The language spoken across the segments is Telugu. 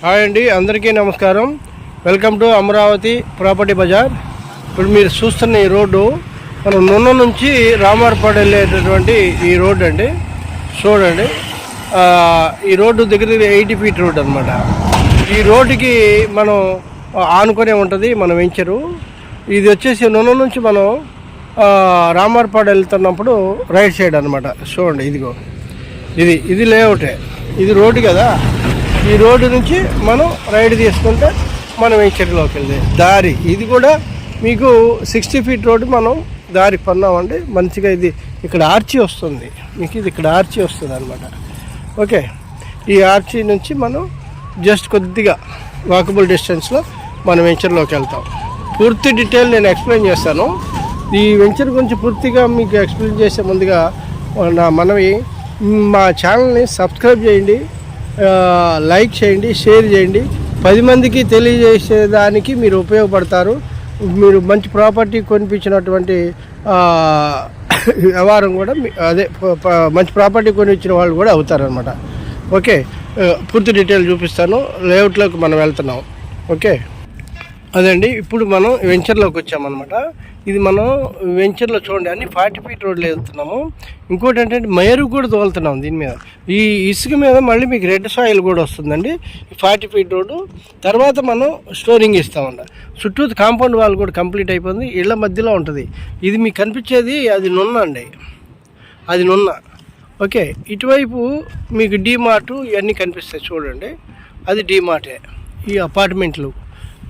హాయ్ అండి, అందరికీ నమస్కారం. Welcome to Amaravati property bazaar. ఇప్పుడు మీరు చూస్తున్న ఈ రోడ్డు మనం నున్న నుంచి రామారపాడు వెళ్ళేటటువంటి ఈ రోడ్డు అండి. చూడండి, ఈ రోడ్డు దగ్గర 80 ఫీట్ రోడ్ అనమాట. ఈ రోడ్డుకి మనం ఆనుకొనే ఉంటుంది మన వెంచరు. ఇది వచ్చేసి నున్న నుంచి మనం రామారపాడు వెళ్తున్నప్పుడు రైట్ సైడ్ అనమాట. చూడండి, ఇదిగో ఇది లేఅవుటే, ఇది రోడ్డు కదా. ఈ రోడ్డు నుంచి మనం రైడ్ తీసుకుంటే మనం వెంచర్లోకి వెళ్ళే దారి ఇది కూడా మీకు 60 ఫీట్ రోడ్డు మనం దారి కొన్నామండి. మంచిగా ఇది ఇక్కడ ఆర్చి వస్తుంది, మీకు ఇది ఇక్కడ ఆర్చి వస్తుంది అనమాట. ఓకే, ఈ ఆర్చి నుంచి మనం జస్ట్ కొద్దిగా వాకబుల్ డిస్టెన్స్లో మనం వెంచర్లోకి వెళ్తాం. పూర్తి డీటెయిల్ నేను ఎక్స్ప్లెయిన్ చేస్తాను. ఈ వెంచర్ గురించి పూర్తిగా మీకు ఎక్స్ప్లెయిన్ చేసే ముందుగా మనవి మా ఛానల్ని సబ్స్క్రైబ్ చేయండి, లైక్ చేయండి, షేర్ చేయండి. 10 మందికి తెలియజేసేదానికి మీరు ఉపయోగపడతారు. మీరు మంచి ప్రాపర్టీ కొనిపించినటువంటి వ్యవహారం కూడా అదే మంచి ప్రాపర్టీ కొనిచ్చిన వాళ్ళు కూడా అవుతారనమాట. ఓకే, పూర్తి డీటెయిల్ చూపిస్తాను. లేఅవుట్లోకి మనం వెళ్తున్నాం. ఓకే, అదండి. ఇప్పుడు మనం వెంచర్లోకి వచ్చామన్నమాట. ఇది మనం వెంచర్లో చూడండి, అన్ని 40 ఫీట్ రోడ్లు వెళ్తున్నాము. ఇంకోటి ఏంటంటే మయరు కూడా తోలుతున్నాం దీని మీద. ఈ ఇసుక మీద మళ్ళీ మీకు రెడ్ సాయిల్ కూడా వస్తుందండి. 40 ఫీట్ రోడ్డు తర్వాత మనం స్టోరింగ్ ఇస్తామండి. చుట్టూ కాంపౌండ్ వాల్ కూడా కంప్లీట్ అయిపోయింది. ఇళ్ళ మధ్యలో ఉంటుంది. ఇది మీకు కనిపించేది అది నున్న అండి, అది నున్న. ఓకే, ఇటువైపు మీకు డీమార్ట్ ఇవన్నీ కనిపిస్తాయి చూడండి, అది డీమార్టే. ఈ అపార్ట్మెంట్లు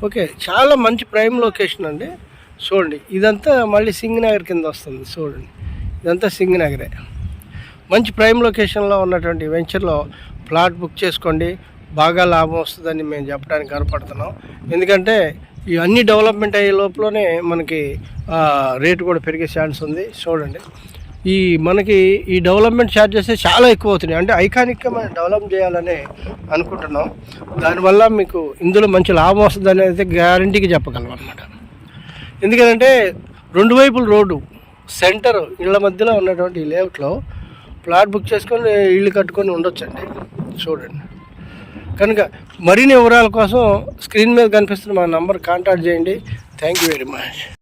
ఓకే, చాలా మంచి ప్రైమ్ లొకేషన్ అండి. చూడండి, ఇదంతా మళ్ళీ సింగనగర్ కింద వస్తుంది. చూడండి, ఇదంతా సింగనగరే. మంచి ప్రైమ్ లొకేషన్లో ఉన్నటువంటి వెంచర్లో ప్లాట్ బుక్ చేసుకోండి, బాగా లాభం వస్తుందని మేము చెప్పడానికి కనపడుతున్నాం. ఎందుకంటే ఇవన్నీ డెవలప్మెంట్ అయ్యే లోపలనే మనకి రేటు కూడా పెరిగే ఛాన్స్ ఉంది. చూడండి, మనకి ఈ డెవలప్మెంట్ ఛార్జెస్ చాలా ఎక్కువ అవుతున్నాయి. అంటే ఐకానిక్గా మనం డెవలప్ చేయాలని అనుకుంటున్నాం. దానివల్ల మీకు ఇందులో మంచి లాభం వస్తుందని అయితే గ్యారంటీకి చెప్పగలం అనమాట. ఎందుకంటే 2 వైపుల రోడ్డు సెంటర్ ఇళ్ళ మధ్యలో ఉన్నటువంటి ఈ లేఅవుట్లో ప్లాట్ బుక్ చేసుకొని ఇల్లు కట్టుకొని ఉండొచ్చండి. చూడండి, కనుక మరిన్ని వివరాల కోసం స్క్రీన్ మీద కనిపిస్తున్న మా నంబర్ కాంటాక్ట్ చేయండి. Thank you very much.